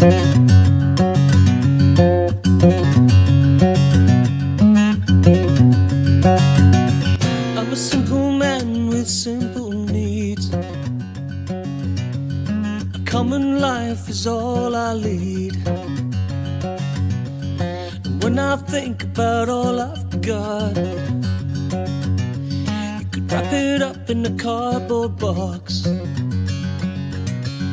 I'm a simple man with simple needs. A common life is all I lead. And when I think about all I've got, you could wrap it up in a cardboard box.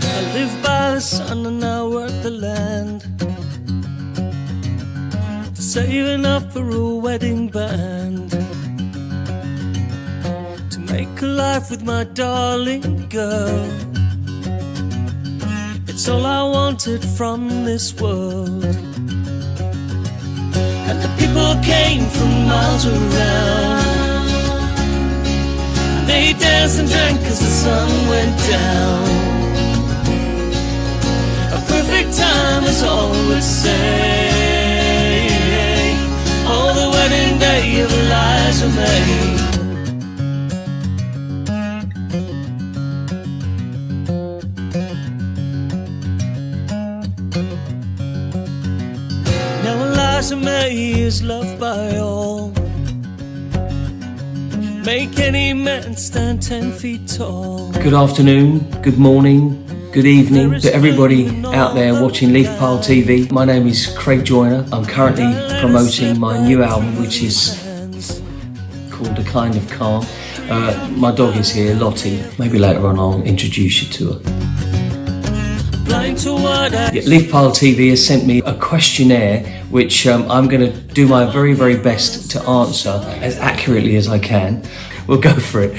I live by the sun and I work the land to save enough for a wedding band, to make a life with my darling girl. It's all I wanted from this world. And the people came from miles around, and they danced and drank as the sun went down. A perfect time is all we'd say. Oh, the wedding day of Eliza May. Now Eliza May is loved by all. Make any man stand 10 feet tall. Good afternoon, good morning, good evening to everybody out there watching Leaf Pile TV. My name is Craig Joyner. I'm currently promoting my new album, which is called A Kind of Calm. My dog is here, Lottie. Maybe later on I'll introduce you to her. Leaf Pile TV has sent me a questionnaire which I'm going to do my very, very best to answer as accurately as I can. We'll go for it.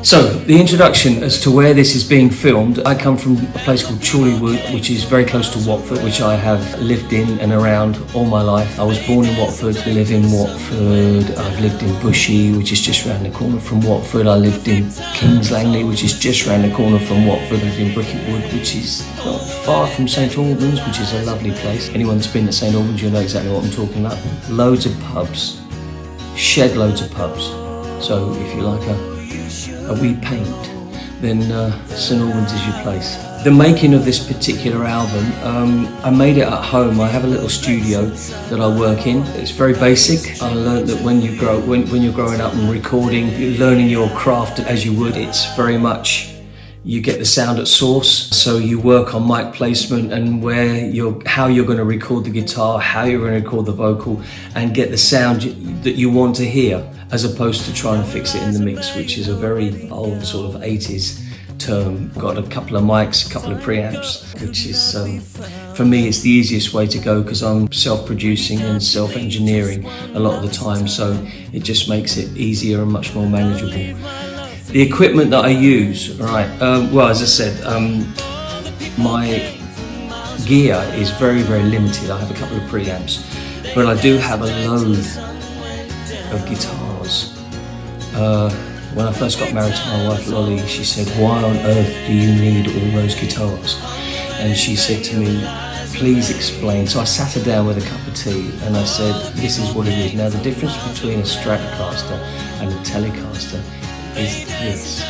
So, the introduction as to where this is being filmed. I come from a place called Chorleywood, which is very close to Watford, which I have lived in and around all my life. I was born in Watford, live in Watford. I've lived in Bushy, which is just round the corner from Watford. I lived in Kings Langley, which is just round the corner from Watford. I lived in Bricketwood, which is not far from St Albans, which is a lovely place. Anyone that's been to St Albans, you'll know exactly what I'm talking about. Loads of pubs, shed loads of pubs. So if you like a wee paint, then St Albans is your place. The making of this particular album, I made it at home. I have a little studio that I work in. It's very basic. I learned that when you're growing up and recording, you're learning your craft as you would. It's very much, you get the sound at source, so you work on mic placement and how you're going to record the guitar, how you're going to record the vocal, and get the sound that you want to hear, as opposed to trying to fix it in the mix, which is a very old sort of 80s term. Got a couple of mics, a couple of preamps, which is, for me, it's the easiest way to go because I'm self-producing and self-engineering a lot of the time, so it just makes it easier and much more manageable. The equipment that I use, right, well, as I said, my gear is very, very limited. I have a couple of preamps, but I do have a load of guitars. When I first got married to my wife Lolly, she said, "Why on earth do you need all those guitars?" And she said to me, "Please explain." So I sat her down with a cup of tea and I said, "This is what it is. Now the difference between a Stratocaster and a Telecaster is this."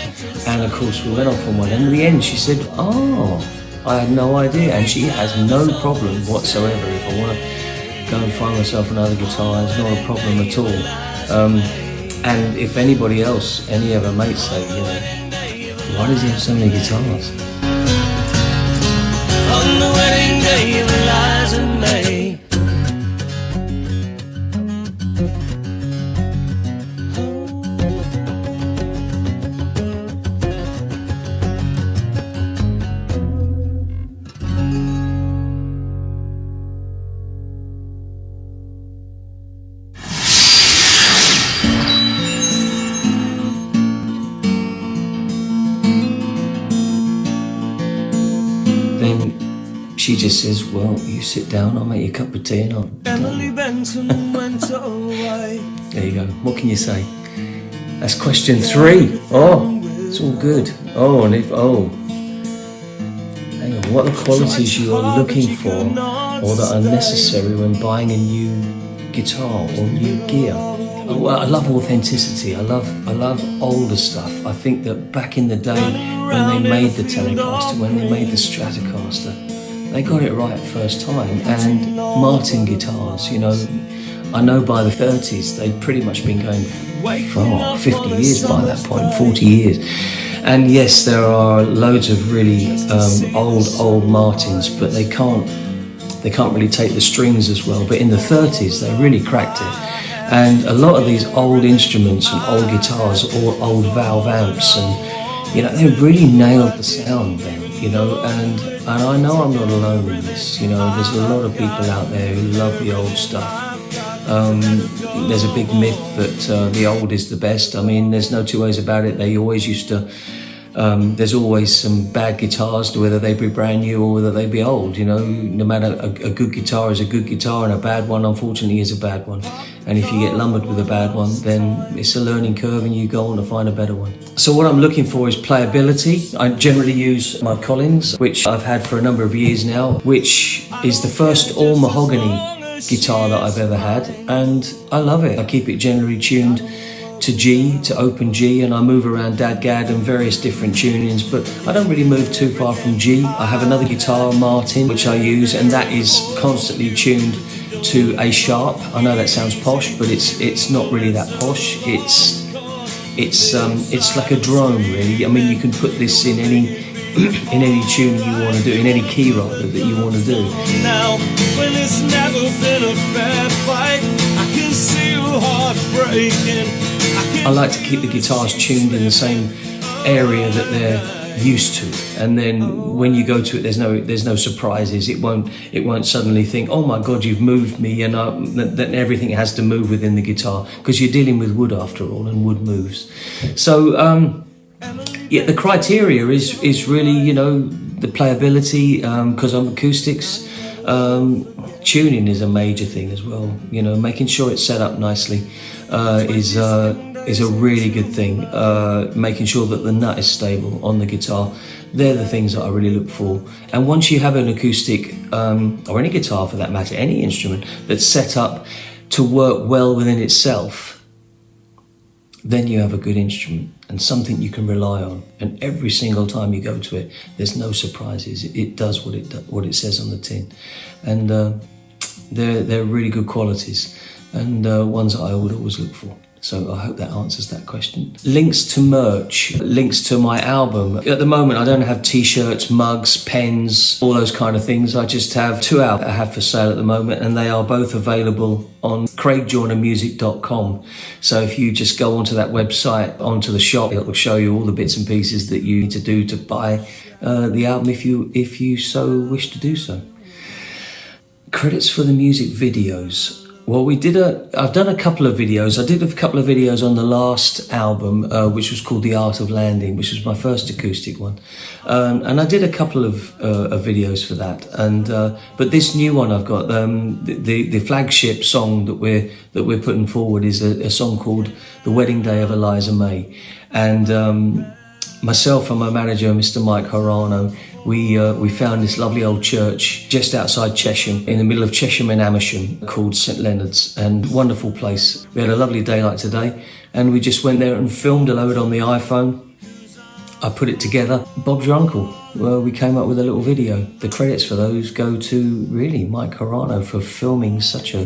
And of course we went off on one, and in the end she said, "Oh, I had no idea." And she has no problem whatsoever. If I want to go and find myself another guitar, it's not a problem at all. And if anybody else, any of her mates say, you know, "Why does he have so many guitars?" On the wedding day of Eliza May. Then she just says, "Well, you sit down, I'll make you a cup of tea and I'll..." Emily Benson went away. There you go. What can you say? That's question 3. Oh, it's all good. Oh, and hang on. What are the qualities you are looking for or that are necessary when buying a new guitar or new gear? Well, I love authenticity. I love older stuff. I think that back in the day when they made the Telecaster, when they made the Stratocaster, they got it right first time. And Martin guitars, you know, I know by the 30s they'd pretty much been going for 50 years by that point, 40 years. And yes, there are loads of really old Martins, but they can't really take the strings as well. But in the 30s, they really cracked it. And a lot of these old instruments and old guitars, or old valve amps, and you know, they really nailed the sound then. You know, and I know I'm not alone in this. You know, there's a lot of people out there who love the old stuff. There's a big myth that the old is the best. I mean, there's no two ways about it. They always used to. There's always some bad guitars, whether they be brand new or whether they be old. You know, no matter, a good guitar is a good guitar, and a bad one, unfortunately, is a bad one. And if you get lumbered with a bad one, then it's a learning curve, and you go on to find a better one. So what I'm looking for is playability. I generally use my Collins, which I've had for a number of years now, which is the first all mahogany guitar that I've ever had, and I love it. I keep it generally tuned to G, to open G, and I move around dadgad and various different tunings, but I don't really move too far from G. I have another guitar, Martin, which I use, and that is constantly tuned to A sharp. I know that sounds posh, but it's not really that posh. It's like a drone, really. I mean, you can put this in any in any tune you want to do, in any key rather that you want to do. Now, when it's never been a fair fight, I can see your heart breaking. I like to keep the guitars tuned in the same area that they're used to, and then when you go to it, there's no surprises. It won't suddenly think, oh my God, you've moved me, and then everything has to move within the guitar, because you're dealing with wood after all, and wood moves. So yeah, the criteria is really, you know, the playability, because I'm acoustics. Tuning is a major thing as well. You know, making sure it's set up nicely is a really good thing. Making sure that the nut is stable on the guitar. They're the things that I really look for. And once you have an acoustic, or any guitar for that matter, any instrument that's set up to work well within itself, then you have a good instrument and something you can rely on. And every single time you go to it, there's no surprises. It does what it says on the tin. And they're really good qualities, and ones that I would always look for. So I hope that answers that question. Links to merch, links to my album. At the moment, I don't have t-shirts, mugs, pens, all those kind of things. I just have 2 out that I have for sale at the moment, and they are both available on craigjoynermusic.com. So if you just go onto that website, onto the shop, it will show you all the bits and pieces that you need to do to buy the album if you so wish to do so. Credits for the music videos. Well, I've done a couple of videos. I did a couple of videos on the last album, which was called The Art of Landing, which was my first acoustic one. And I did a couple of videos for that. And but this new one I've got, the flagship song that we're putting forward is a song called The Wedding Day of Eliza May. And myself and my manager, Mr. Mike Horano, we found this lovely old church just outside Chesham, in the middle of Chesham and Amersham, called St Leonard's, and wonderful place. We had a lovely day like today, and we just went there and filmed a load on the iPhone. I put it together. Bob's your uncle. Well, we came up with a little video. The credits for those go to really Mike Horano for filming such a,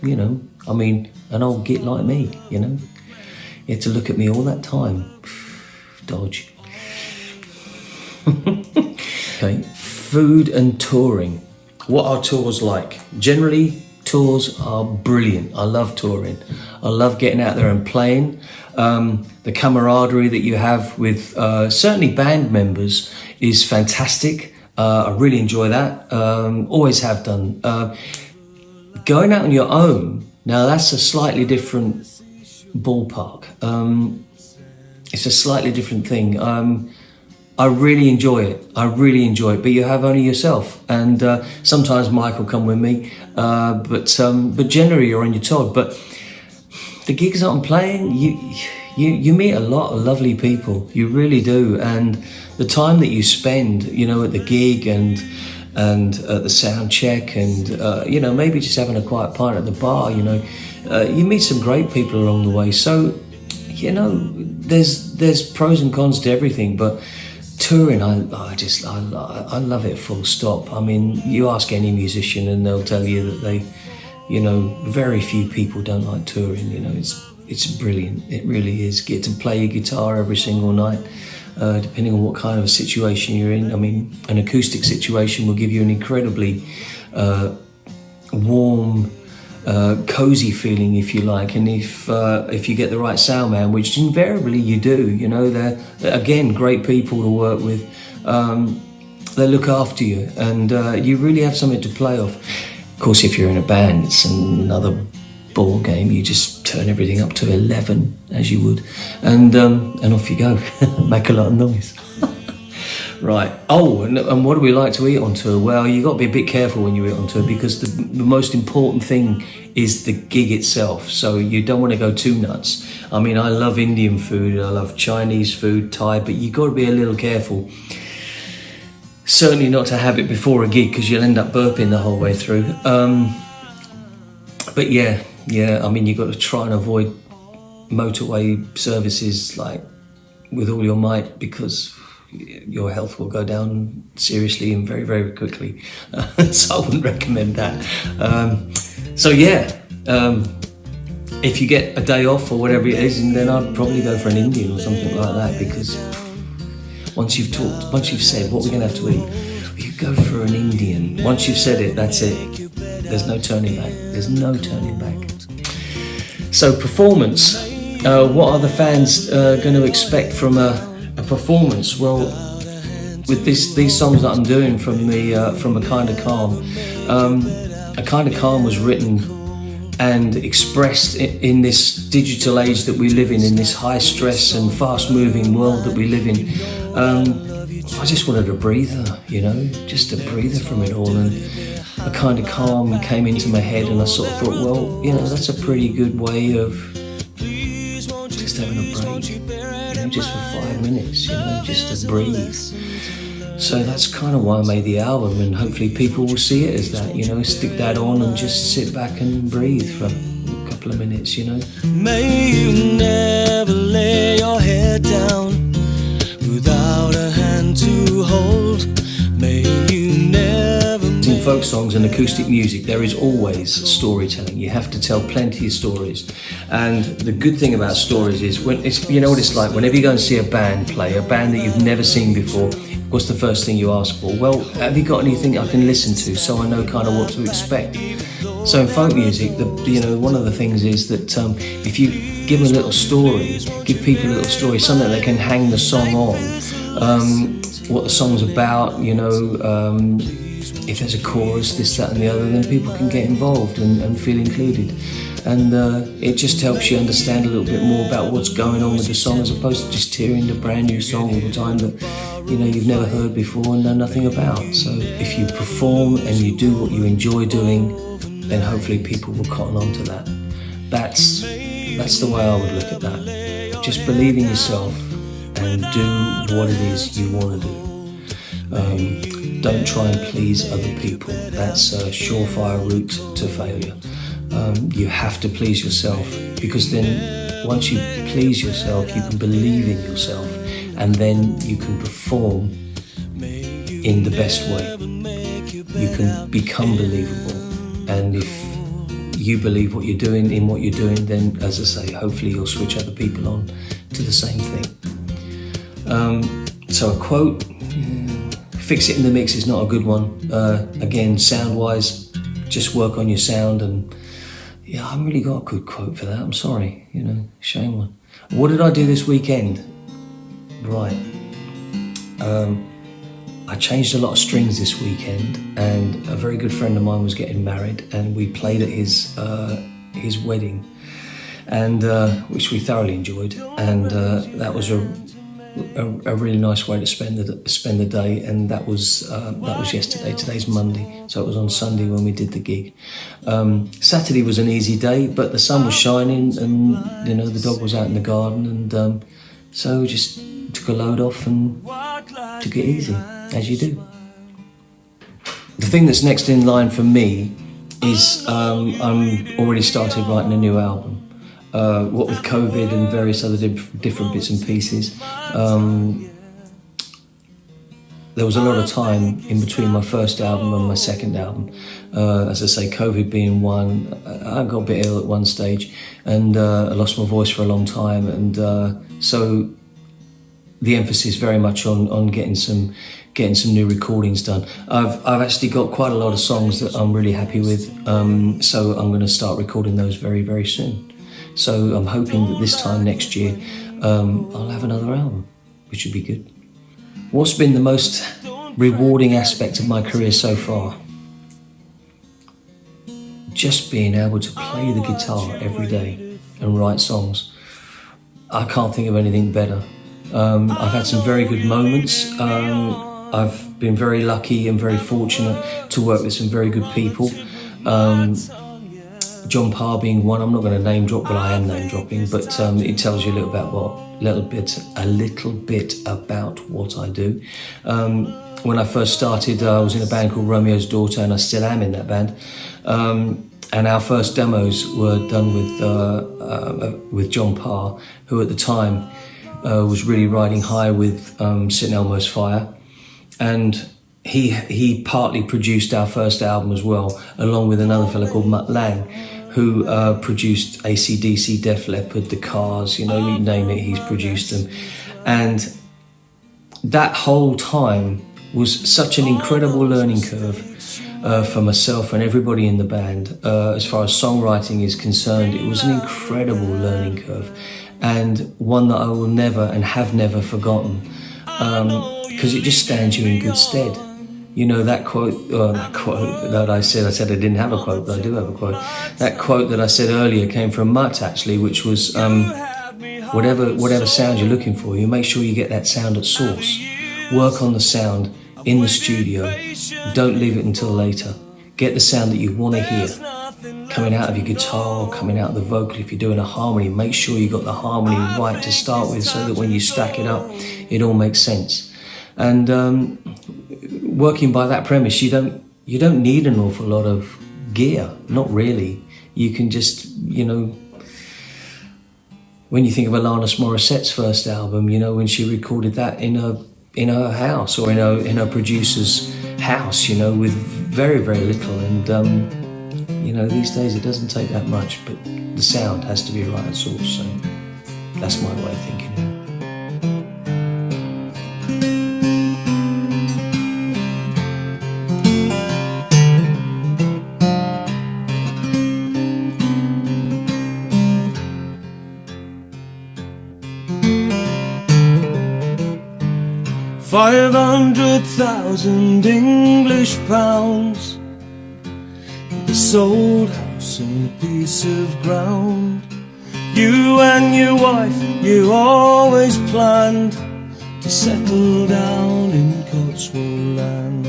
you know, I mean, an old git like me, you know. He had to look at me all that time. Dodge. Okay, food and touring. What are tours like? Generally, tours are brilliant. I love touring. I love getting out there and playing. The camaraderie that you have with certainly band members is fantastic. I really enjoy that. Always have done. Going out on your own, now that's a slightly different ballpark. It's a slightly different thing. I really enjoy it. But you have only yourself, and sometimes Mike will come with me. But generally you're on your todd. But the gigs that I'm playing, you meet a lot of lovely people. You really do, and the time that you spend, you know, at the gig and at the sound check, and you know, maybe just having a quiet pint at the bar. You know, you meet some great people along the way. So, you know, there's pros and cons to everything, but touring, I love it full stop. I mean, you ask any musician and they'll tell you that they, you know, very few people don't like touring. You know, it's brilliant. It really is. Get to play your guitar every single night, depending on what kind of a situation you're in. I mean, an acoustic situation will give you an incredibly warm, cozy feeling, if you like, and if you get the right sound man, which invariably you do, you know, they're again great people to work with. They look after you, and you really have something to play off. Of course, if you're in a band, it's another ball game. You just turn everything up to 11, as you would, and off you go. Make a lot of noise. Right. Oh, and what do we like to eat on tour? Well, you got to be a bit careful when you eat on tour, because the most important thing is the gig itself. So you don't want to go too nuts. I mean, I love Indian food, I love Chinese food, Thai, but you got to be a little careful. Certainly not to have it before a gig, because you'll end up burping the whole way through. But yeah. I mean, you got to try and avoid motorway services like with all your might, because your health will go down seriously and very, very quickly. So I wouldn't recommend that. If you get a day off or whatever it is, and then I'd probably go for an Indian or something like that, because once you've said what we're going to have to eat, you go for an Indian. Once you've said it, that's it. There's no turning back. There's no turning back. So performance. What are the fans going to expect from a performance? Well, with these songs that I'm doing from A Kind of Calm, A Kind of Calm was written and expressed in this digital age that we live in this high stress and fast moving world that we live in. I just wanted a breather, you know, just a breather from it all, and A Kind of Calm came into my head, and I sort of thought, well, you know, that's a pretty good way of just having a break, you know, just for 5 minutes, you know, just to breathe. So that's kind of why I made the album, and hopefully people will see it as that, you know, stick that on and just sit back and breathe for a couple of minutes, you know. May you never lay your head down without a hand to hold. May you never. In folk songs and acoustic music, there is always storytelling. You have to tell plenty of stories, and the good thing about stories is, when it's, you know what it's like, whenever you go and see a band play, a band that you've never seen before, what's the first thing you ask for? Well, have you got anything I can listen to so I know kind of what to expect? So in folk music, one of the things is that if you give them a little story, give people a little story, something they can hang the song on, what the song's about, you know, if there's a chorus, this, that and the other, then people can get involved and feel included. And it just helps you understand a little bit more about what's going on with the song, as opposed to just hearing the brand new song all the time that, you know, you've never heard before and know nothing about. So if you perform and you do what you enjoy doing, then hopefully people will cotton on to that. That's the way I would look at that. Just believe in yourself and do what it is you want to do. Don't try and please other people. That's a surefire route to failure. You have to please yourself, because then once you please yourself, you can believe in yourself, and then you can perform in the best way. You can become believable, and if you believe what you're doing in what you're doing, then, as I say, hopefully you'll switch other people on to the same thing. So a quote, fix it in the mix is not a good one. Again, sound-wise, just work on your sound, and yeah, I haven't really got a good quote for that. I'm sorry, you know, shame one. What did I do this weekend? Right. I changed a lot of strings this weekend, and a very good friend of mine was getting married, and we played at his wedding, and which we thoroughly enjoyed, and that was a really nice way to spend the day, and that was yesterday. Today's Monday, so it was on Sunday when we did the gig. Saturday was an easy day, but the sun was shining, and you know, the dog was out in the garden, and so we just took a load off and took it easy, as you do. The thing that's next in line for me is I'm already started writing a new album. What with COVID and various other different bits and pieces, there was a lot of time in between my first album and my second album. As I say, COVID being one, I got a bit ill at one stage, and I lost my voice for a long time, and so the emphasis very much on getting some new recordings done. I've actually got quite a lot of songs that I'm really happy with, so I'm going to start recording those very, very soon. So I'm hoping that this time next year I'll have another album, which would be good. What's been the most rewarding aspect of my career so far? Just being able to play the guitar every day and write songs. I can't think of anything better. I've had some very good moments. I've been very lucky and very fortunate to work with some very good people. John Parr being one. I'm not going to name drop, but I am name dropping. But it tells you a little bit about what I do. When I first started, I was in a band called Romeo's Daughter, and I still am in that band. And our first demos were done with John Parr, who at the time was really riding high with St Elmo's Fire, and he partly produced our first album as well, along with another fella called Mutt Lang, who produced AC/DC, Def Leppard, The Cars, you name it, he's produced them. And that whole time was such an incredible learning curve for myself and everybody in the band. As far as songwriting is concerned, it was an incredible learning curve, and one that I will never and have never forgotten, because it just stands you in good stead. That quote that I said I didn't have a quote, but I do have a quote. That quote that I said earlier came from Mutt, actually, which was, whatever sound you're looking for, you make sure you get that sound at source. Work on the sound in the studio. Don't leave it until later. Get the sound that you want to hear coming out of your guitar, coming out of the vocal. If you're doing a harmony, make sure you got the harmony right to start with, so that when you stack it up, it all makes sense. And working by that premise, you don't need an awful lot of gear, not really. You can just, when you think of Alanis Morissette's first album, when she recorded that in her house, or in her producer's house, with very, very little. And these days it doesn't take that much, but the sound has to be right at source. So that's my way of thinking. 500,000 English pounds, a sold house and a piece of ground. You and your wife, you always planned to settle down in Cotswold land.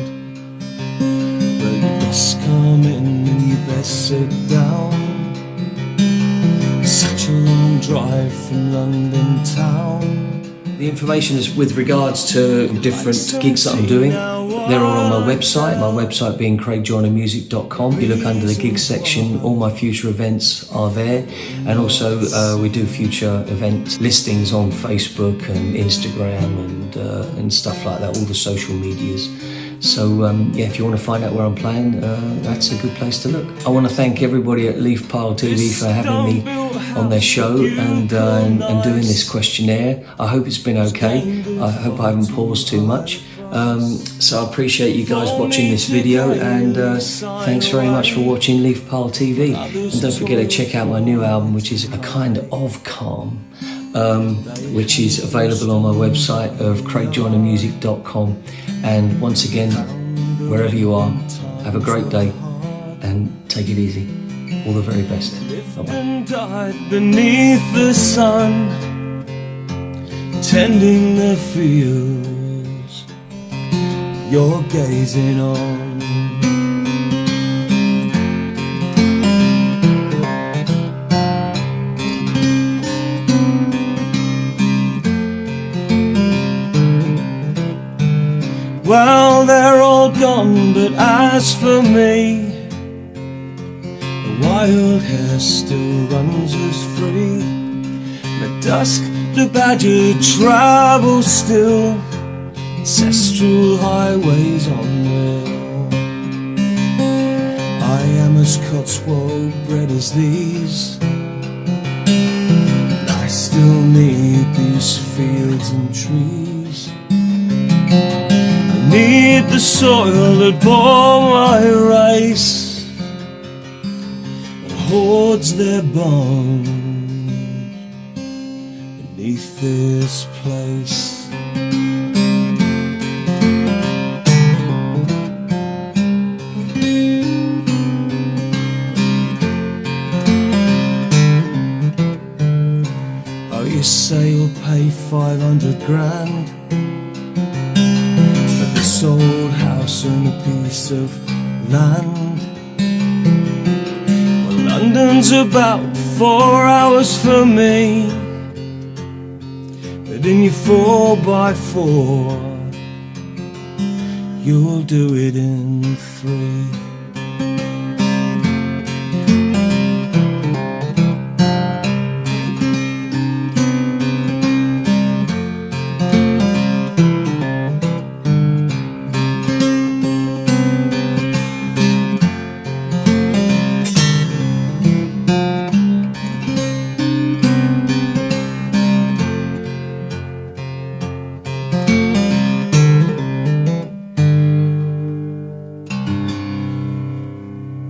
Well, you must come in and you best sit down. Such a long drive from London town. The information is with regards to different gigs that I'm doing. They're all on my website being craigjoynermusic.com. If you look under the gigs section, all my future events are there. And also we do future event listings on Facebook and Instagram and stuff like that, all the social medias. So if you want to find out where I'm playing, that's a good place to look. I want to thank everybody at Leaf Pile TV for having me on their show and doing this questionnaire. I hope it's been okay. I hope I haven't paused too much. So I appreciate you guys watching this video, and thanks very much for watching Leaf Pile TV. And don't forget to check out my new album, which is A Kind of Calm, which is available on my website of craigjoynermusic.com. And once again, wherever you are, have a great day and take it easy. All the very best. Bye-bye. Died beneath the sun, tending the fields you're gazing on. Well, they're all gone, but as for me, the wild hair still runs us free. In the dusk, the badger travels still, ancestral highways on their own. I am as Cotswold bred as these, and I still need these fields and trees. I need the soil that bore my race and hoards their bones beneath this place. Oh, you say you'll pay 500 grand for this old house and a piece of land. Well, London's about 4 hours for me, but in your 4x4 you'll do it in 3.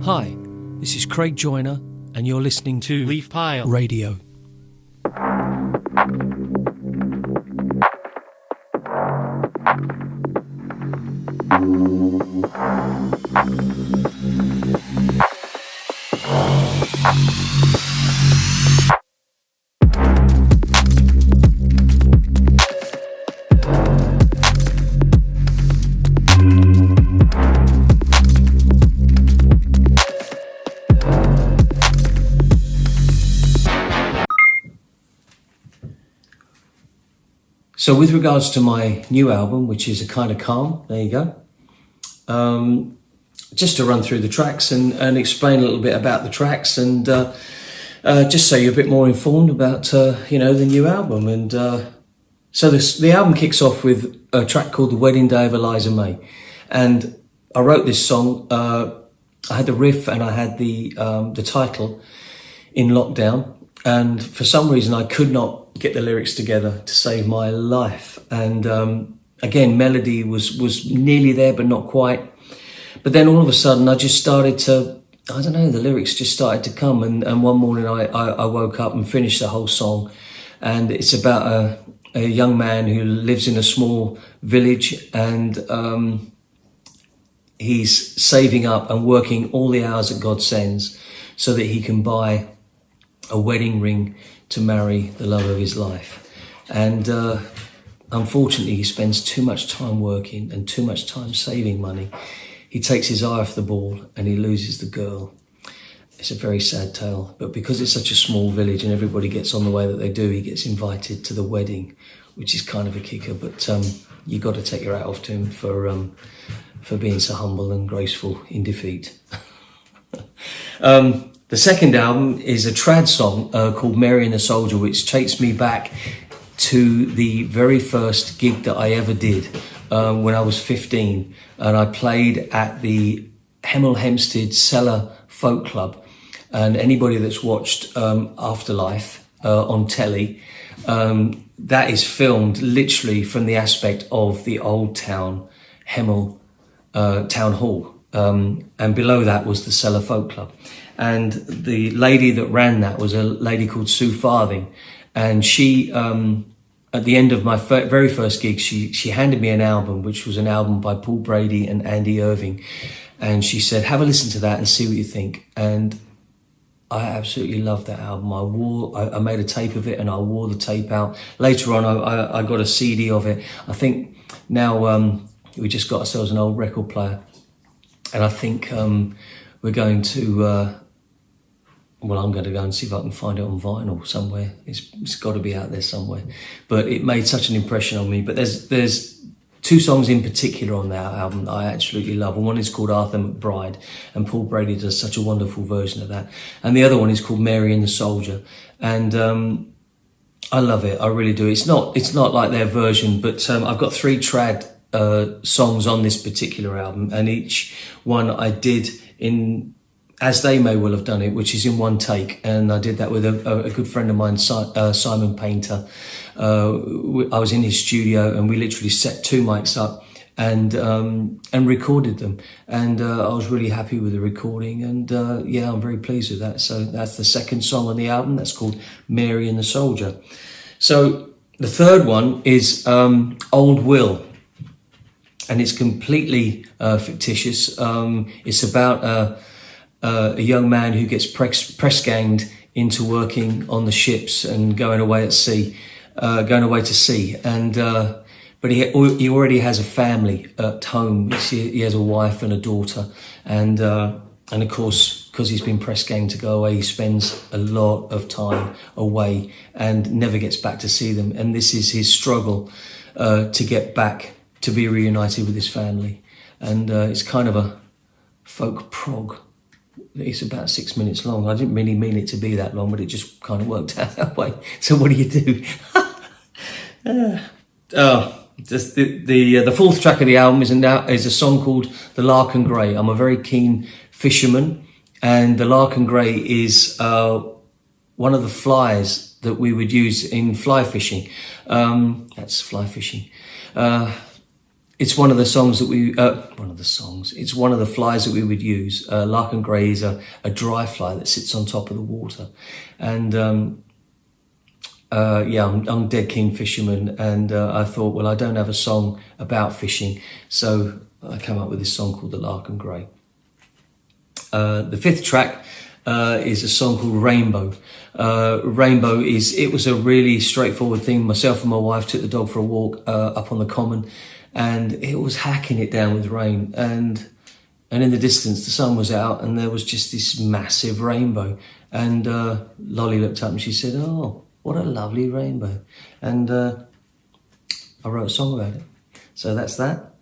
Hi, this is Craig Joyner, and you're listening to Leaf Pile Radio. So with regards to my new album, which is A Kind of Calm, there you go. Just to run through the tracks and explain a little bit about the tracks, and just so you're a bit more informed about, the new album. And so the album kicks off with a track called The Wedding Day of Eliza May. And I wrote this song, I had the riff and I had the title in lockdown. And for some reason, I could not get the lyrics together to save my life. And again, melody was nearly there, but not quite. But then all of a sudden, I just started to, I don't know, the lyrics just started to come. And one morning, I woke up and finished the whole song. And it's about a young man who lives in a small village, and he's saving up and working all the hours that God sends so that he can buy a wedding ring to marry the love of his life. And unfortunately, he spends too much time working and too much time saving money. He takes his eye off the ball and he loses the girl. It's a very sad tale, but because it's such a small village and everybody gets on the way that they do, he gets invited to the wedding, which is kind of a kicker. But you got to take your hat off to him for being so humble and graceful in defeat. The second album is a trad song called Mary and the Soldier, which takes me back to the very first gig that I ever did when I was 15. And I played at the Hemel Hempstead Cellar Folk Club. And anybody that's watched Afterlife on telly, that is filmed literally from the aspect of the old town Hemel Town Hall. And below that was the Cellar Folk Club. And the lady that ran that was a lady called Sue Farthing. And she, at the end of my very first gig, she handed me an album, which was an album by Paul Brady and Andy Irving. And she said, have a listen to that and see what you think. And I absolutely loved that album. I made a tape of it and I wore the tape out. Later on, I got a CD of it. I think now we just got ourselves an old record player. And I think we're going to, I'm going to go and see if I can find it on vinyl somewhere. It's got to be out there somewhere. But it made such an impression on me. But there's two songs in particular on that album that I absolutely love. And one is called Arthur McBride, and Paul Brady does such a wonderful version of that. And the other one is called Mary and the Soldier. And I love it. I really do. It's not like their version, but I've got 3 trad songs on this particular album, and each one I did in, as they may well have done it, which is in one take. And I did that with a good friend of mine, Simon Painter. I was in his studio, and we literally set 2 mics up and recorded them. And I was really happy with the recording, and yeah, I'm very pleased with that. So that's the second song on the album. That's called Mary and the Soldier. So the third one is Old Will, and it's completely fictitious. It's about a young man who gets press ganged into working on the ships and going away to sea, and but he already has a family at home. He has a wife and a daughter, and of course, because he's been press ganged to go away, he spends a lot of time away and never gets back to see them. And this is his struggle to get back to be reunited with his family. And it's kind of a folk prog. It's about 6 minutes long. I didn't really mean it to be that long, but it just kind of worked out that way. So what do you do? Just the fourth track of the album is a song called The Lark and Grey. I'm a very keen fisherman, and the lark and grey is one of the flies that we would use in fly fishing. That's fly fishing. It's one of the songs that we, it's one of the flies that we would use. Lark and grey is a dry fly that sits on top of the water. And yeah, I'm dead keen fisherman, and I thought, well, I don't have a song about fishing, so I came up with this song called The Lark and Grey. The fifth track is a song called Rainbow. Rainbow it was a really straightforward thing. Myself and my wife took the dog for a walk up on the common, and it was hacking it down with rain, and in the distance the sun was out, and there was just this massive rainbow, and Lolly looked up and she said, "Oh, what a lovely rainbow." And I wrote a song about it. So that's that.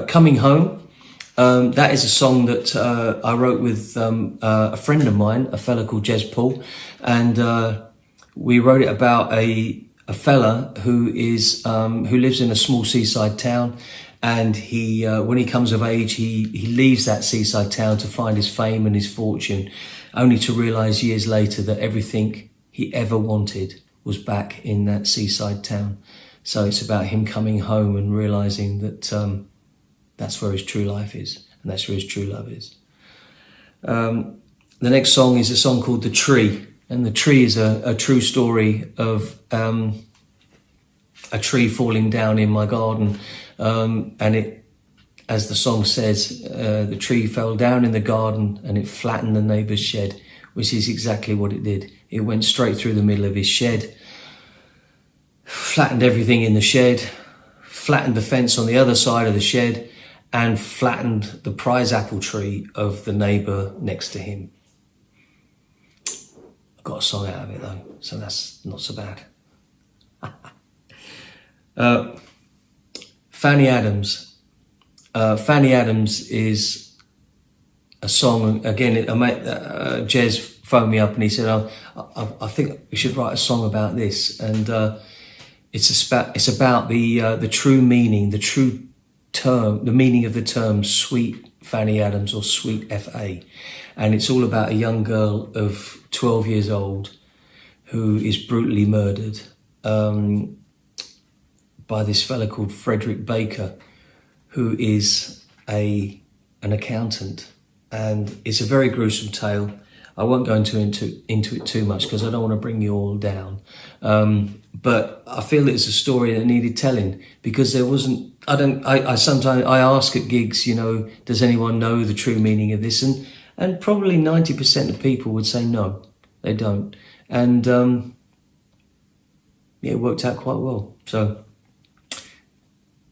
Coming Home. That is a song that I wrote with a friend of mine, a fella called Poole, and we wrote it about a fella who lives in a small seaside town, and he when he comes of age, he leaves that seaside town to find his fame and his fortune, only to realise years later that everything he ever wanted was back in that seaside town. So it's about him coming home and realising that that's where his true life is, and that's where his true love is. The next song is a song called The Tree, and The Tree is a true story of a tree falling down in my garden, and it, as the song says, the tree fell down in the garden and it flattened the neighbour's shed, which is exactly what it did. It went straight through the middle of his shed, flattened everything in the shed, flattened the fence on the other side of the shed, and flattened the prize apple tree of the neighbour next to him. I got a song out of it though, so that's not so bad. Fanny Adams. Fanny Adams is a song, again, Jez phoned me up and he said, I think we should write a song about this. And it's about the true meaning, the true term, the meaning of the term Sweet Fanny Adams, or Sweet F.A. And it's all about a young girl of 12 years old who is brutally murdered by this fella called Frederick Baker, who is an accountant. And it's a very gruesome tale. I won't go into it too much because I don't want to bring you all down. But I feel it's a story that needed telling, because there wasn't, I sometimes ask at gigs, does anyone know the true meaning of this? And probably 90% of people would say no, they don't. And yeah, it worked out quite well. So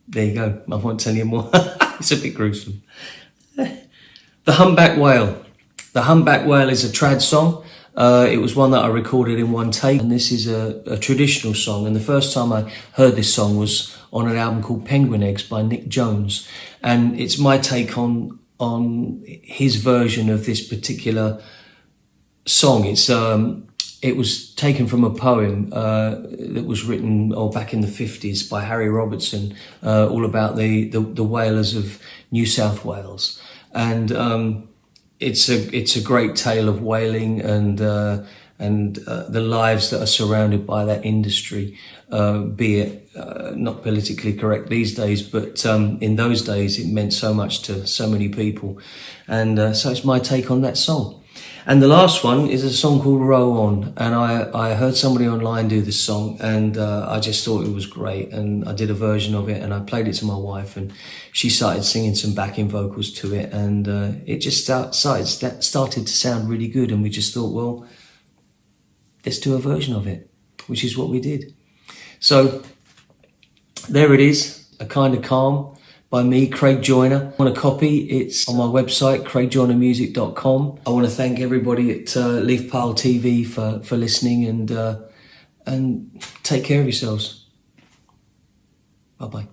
there you go. I won't tell you more. It's a bit gruesome. The Humpback Whale. The Humpback Whale is a trad song. It was one that I recorded in one take, and this is a traditional song. And the first time I heard this song was on an album called Penguin Eggs by Nick Jones, and it's my take on his version of this particular song. It's it was taken from a poem that was written back in the 50s by Harry Robertson, all about the whalers of New South Wales. And it's a great tale of whaling and the lives that are surrounded by that industry, be it not politically correct these days, but in those days it meant so much to so many people. And so it's my take on that song. And the last one is a song called Row On, and I heard somebody online do this song, and I just thought it was great, and I did a version of it, and I played it to my wife, and she started singing some backing vocals to it, and it just started to sound really good, and we just thought, well, let's do a version of it, which is what we did. So there it is, A Kind of Calm, by me, Craig Joyner. I want a copy, it's on my website, craigjoynermusic.com. I want to thank everybody at Leaf Pile TV for listening, and take care of yourselves. Bye-bye.